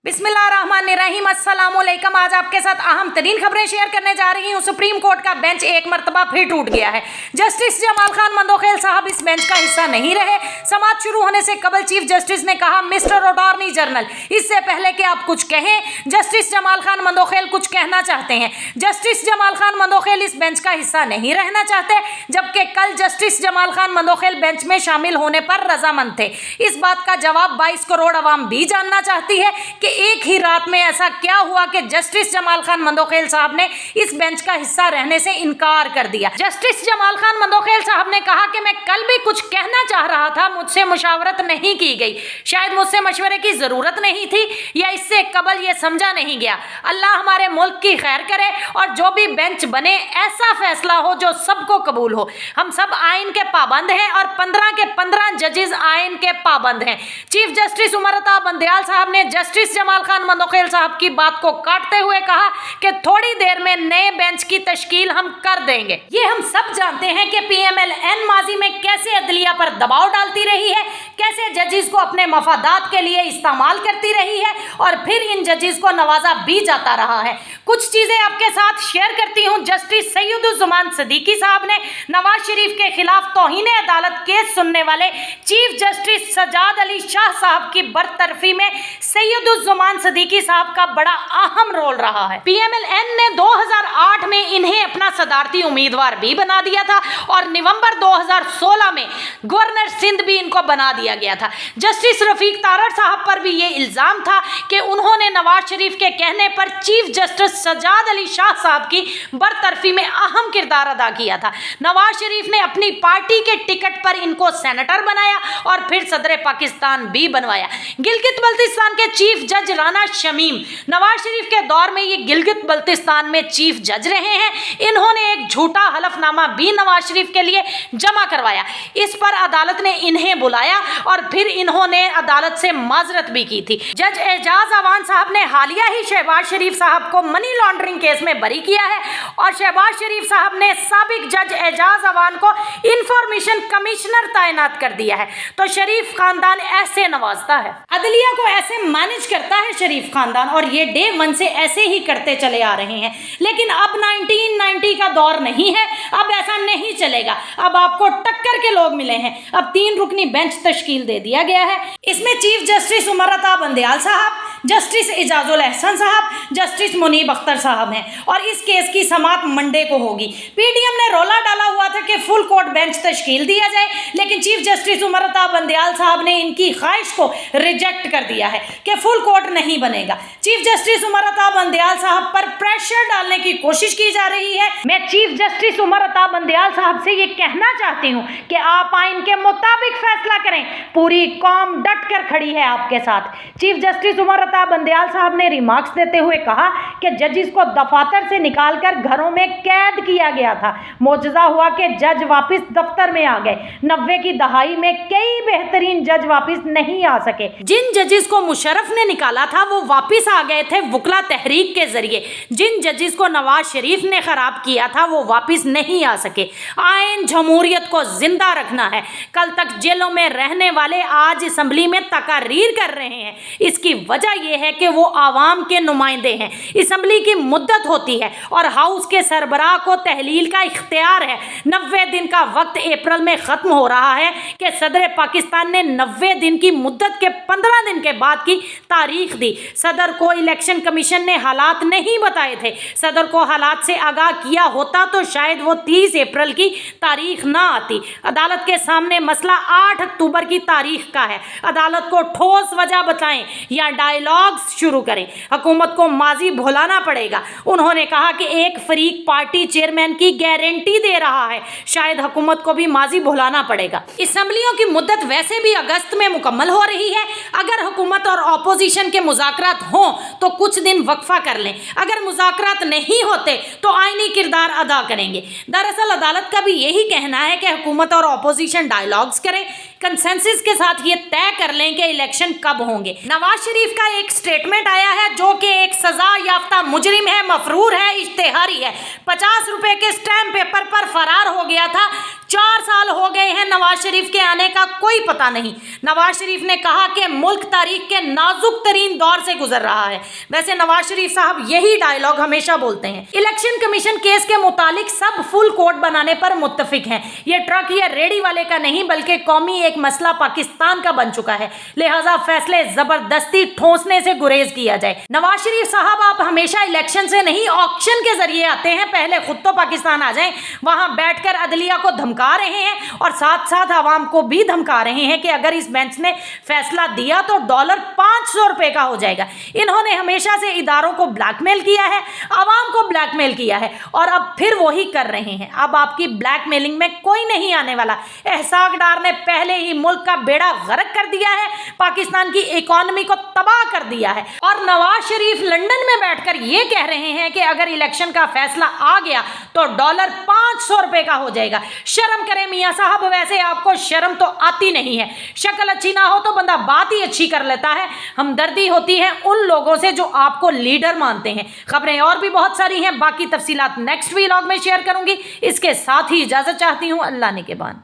बिस्मिल्लाहिर्रहमानिर्रहीम, अस्सलामुअलैकुम। आज आपके साथ अहम तरीन खबरें शेयर करने जा रही हूँ। सुप्रीम कोर्ट का बेंच एक मरतबा फिर टूट गया है। जस्टिस जमाल खान मंदोखेल साहब इस बेंच का हिस्सा नहीं रहे। समाअत शुरू होने से कबल चीफ जस्टिस ने कहा, मिस्टर अटॉर्नी जनरल, इससे पहले कि आप कुछ कहें, जस्टिस जमाल खान मंदोखेल कुछ कहना चाहते हैं। जस्टिस जमाल खान मंदोखेल इस बेंच का हिस्सा नहीं रहना चाहते, जबकि कल जस्टिस जमाल खान मंदोखेल बेंच में शामिल होने पर रजामंद थे। इस बात का जवाब 22 करोड़ अवाम भी जानना चाहती है कि एक ही रात में ऐसा क्या हुआ कि जस्टिस जमाल खान मंदोखेल साहब ने इस बेंच का हिस्सा रहने से इनकार कर दिया। जस्टिस जमाल खान मंदोखेल साहब ने कहा कि मैं कल भी कुछ कहना चाह रहा था, मुझसे मुशावरत नहीं की गई। शायद मुझसे मशवरे की जरूरत नहीं थी या इससे कबल ये समझा नहीं गया। अल्लाह हमारे मुल्क की खैर करे और जो भी बेंच बने ऐसा फैसला हो जो सबको कबूल हो। हम सब आइन के पाबंद हैं और 15 के 15 जजेस आइन के पाबंद हैं। चीफ जस्टिस उमर अता बंदयाल साहब ने जस्टिस जमाल खान मंदोखेल साहब की बात को काटते हुए कहा कि थोड़ी देर में नए बेंच की तश्कील हम कर देंगे। ये हम सब जानते हैं कि PMLN माजी में कैसे अदलिया पर दबाव डालती रही है, कैसे जजेस को अपने मफादात के लिए इस्तेमाल करती रही है और फिर इन जजेस को नवाजा भी जाता रहा है। कुछ चीजें आपके साथ शेयर करती हूँ। जस्टिस सैयदुज़्ज़मान सिद्दीकी साहब ने नवाज शरीफ के खिलाफ तौहीन अदालत केस सुनने वाले चीफ जस्टिस सजाद अली शाह साहब की बरतरफी में सैयदुज़्ज़मान सिद्दीकी साहब का बड़ा अहम रोल रहा है। PMLN ने 2008 में इन्हें अपना सदारती उम्मीदवार भी बना दिया था और नवंबर 2016 में गवर्नर सिंध भी इनको बना दिया गया था। जस्टिस रफीक तारड़ साहब पर भी ये इल्जाम था कि उन्होंने नवाज शरीफ के कहने पर चीफ जस्टिस सजाद अली शाह साहब की बरतरफी में अहम किरदार अदा किया था। नवाज शरीफ ने अपनी पार्टी के टिकट पर इनको सेनेटर बनाया और फिर सदर पाकिस्तान भी बनवाया। गिलगित बल्तिस्तान के चीफ जज राना शमीम नवाज शरीफ के दौर में ये गिलगित बल्तिस्तान में चीफ जज रहे हैं। इन्होंने एक झूठा हलफनामा भी नवाज शरीफ के लिए जमा करवाया। इस पर अदालत ने इन्हें बुलाया और फिर इन्होंने अदालत से माजरत भी की थी। जज एजाज अवान साहब ने हालिया ही शहबाज शरीफ साहब को मनी लॉन्ड्रिंग केस में बरी किया है और शहबाज शरीफ साहब ने साबिक जज एजाज अवान को इंफॉर्मेशन कमिश्नर तैनात कर दिया है। तो शरीफ खानदान ऐसे नवाजता है, अदलिया को ऐसे मैनेज करता है शरीफ खानदान, और ये डे वन से ऐसे ही करते चले आ रहे हैं। लेकिन अब 1990 का दौर नहीं है, अब ऐसा नहीं चलेगा। अब आपको टक्कर के लोग मिले हैं। अब 3 रुकनी बेंच तश्कील दे दिया गया है। इसमें चीफ जस्टिस उमर अता बंदयाल साहब, जस्टिस एजाजुल एहसन साहब, जस्टिस मुनीब अख्तर साहब हैं और इस केस की समाअत मंडे को होगी। PDM ने रोला डाला हुआ था कि फुल कोर्ट बेंच तश्कील दिया जाए, लेकिन चीफ जस्टिस उमर अता बंदयाल साहब ने इनकी ख्वाहिश को रिजेक्ट कर दिया है कि फुल कोर्ट नहीं बनेगा। चीफ जस्टिस उमर अता बंदयाल साहब पर प्रेशर डालने की कोशिश की जा रही है। मैं चीफ जस्टिस उमर अता बंदयाल साहब से ये कहना चाहती हूँ कि आप आइन के मुताबिक फैसला करें। पूरी कौम डट कर खड़ी है आपके साथ। चीफ जस्टिस उमर अता बंदयाल साहब ने रिमार्क्स देते हुए कहा कि जजेस को दफातर से निकालकर घरों में कैद किया गया था। मौजज़ा हुआ कि जज वापस दफ्तर में आ गए। 90 की दहाई में कई बेहतरीन जज वापस नहीं आ सके। जिन जजेस को मुशर्रफ ने निकाला था वो वापस आ गए थे वकला तहरीक के जरिए। जिन जजेस को नवाज शरीफ ने खराब किया था वो वापस नहीं आ सके। आइन जमहूरियत को जिंदा रखना है। कल तक जेलों में रहने वाले आज असम्बली में तकारीर कर रहे हैं। इसकी वजह यह है कि वो आवाम के नुमाइंदे हैं। असम्बली की मुद्दत होती है और हाउस के सरबराह को तहलील का इख्तियार है। 90 दिन का वक्त अप्रैल में ख़त्म हो रहा है कि सदर पाकिस्तान ने 90 दिन की मुद्दत के 15 दिन के बाद की तारीख दी। सदर को इलेक्शन कमीशन ने हालात नहीं बताए थे। सदर को हालात से आगाह किया होता तो शायद वो 30 अप्रैल की तारीख ना आती। अदालत के सामने मसला 8 अक्टूबर की तारीख का है। अदालत को ठोस वजह बताएं या डायलॉग्स शुरू करें। हुकूमत को माजी भुलाना पड़ेगा। उन्होंने कहा कि एक फरीक पार्टी चेयरमैन की गारंटी दे रहा है। शायद हुकूमत को भी माजी भुलाना पड़ेगा। असम्बलियों की मुद्दत वैसे भी अगस्त में मुकम्मल हो रही है। अगर हुकूमत और अपोजिशन के मुज़ाकरात हों तो कुछ दिन वक्फा कर लें। अगर मुज़ाकरात नहीं होते तो आईनी किरदार अदा करेंगे। दरअसल अदालत का भी यही कहना है कि हुकूमत और अपोजिशन डायलॉग्स करें, कंसेंसस के साथ ये तय कर लें कि इलेक्शन कब होंगे। नवाज शरीफ का एक स्टेटमेंट आया है जो कि एक सजा याफ्ता मुजरिम है, मफरूर है, इश्तेहारी है। 50 रुपए के स्टैम्प पेपर पर फरार हो गया था। 4 साल हो गए हैं नवाज शरीफ के आने का कोई पता नहीं। नवाज शरीफ ने कहा कि मुल्क तारीख के नाजुक तरीन दौर से गुजर रहा है। वैसे नवाज शरीफ साहब यही डायलॉग हमेशा बोलते हैं। इलेक्शन कमीशन केस के मुतालिक सब फुल कोर्ट बनाने पर मुत्तफिक हैं। ये ट्रक या रेडी वाले का नहीं बल्कि कौमी एक मसला पाकिस्तान का बन चुका है, लिहाजा फैसले जबरदस्ती ठोंसने से गुरेज किया जाए। नवाज शरीफ साहब आप हमेशा इलेक्शन से नहीं ऑक्शन के जरिए आते हैं, पहले खुद तो पाकिस्तान आ जाएं, वहां बैठकर अदलिया को धमका रहे हैं और साथ साथ आवाम को भी धमका रहे हैं कि अगर इस बेंच ने फैसला दिया तो डॉलर 500 रुपए का हो जाएगा। इन्होंने हमेशा से इदारों को ब्लैकमेल किया है, आवाम को ब्लैकमेल किया है और अब फिर वही कर रहे हैं। अब आपकी ब्लैकमेलिंग में कोई नहीं आने वाला। एहसाक डार ने पहले ही मुल्क का बेड़ा गर्क कर दिया है, पाकिस्तान की इकोनॉमी को तबाह कर दिया है और नवाज शरीफ लंदन में बैठकर ये कह रहे हैं कि अगर इलेक्शन का फैसला आ गया तो डॉलर 500 रुपए का हो जाएगा। शर्म करें मियां साहब, वैसे आपको शर्म तो आती नहीं है। शक्ल अच्छी ना हो तो बंदा बात ही अच्छी कर लेता है। हमदर्दी होती है उन लोगों से जो आपको लीडर मानते हैं। खबरें और भी बहुत सारी हैं, बाकी तफसीलात नेक्स्ट व्लॉग में शेयर करूंगी। इसके साथ ही इजाजत चाहती हूं, अल्लाह निगहबान।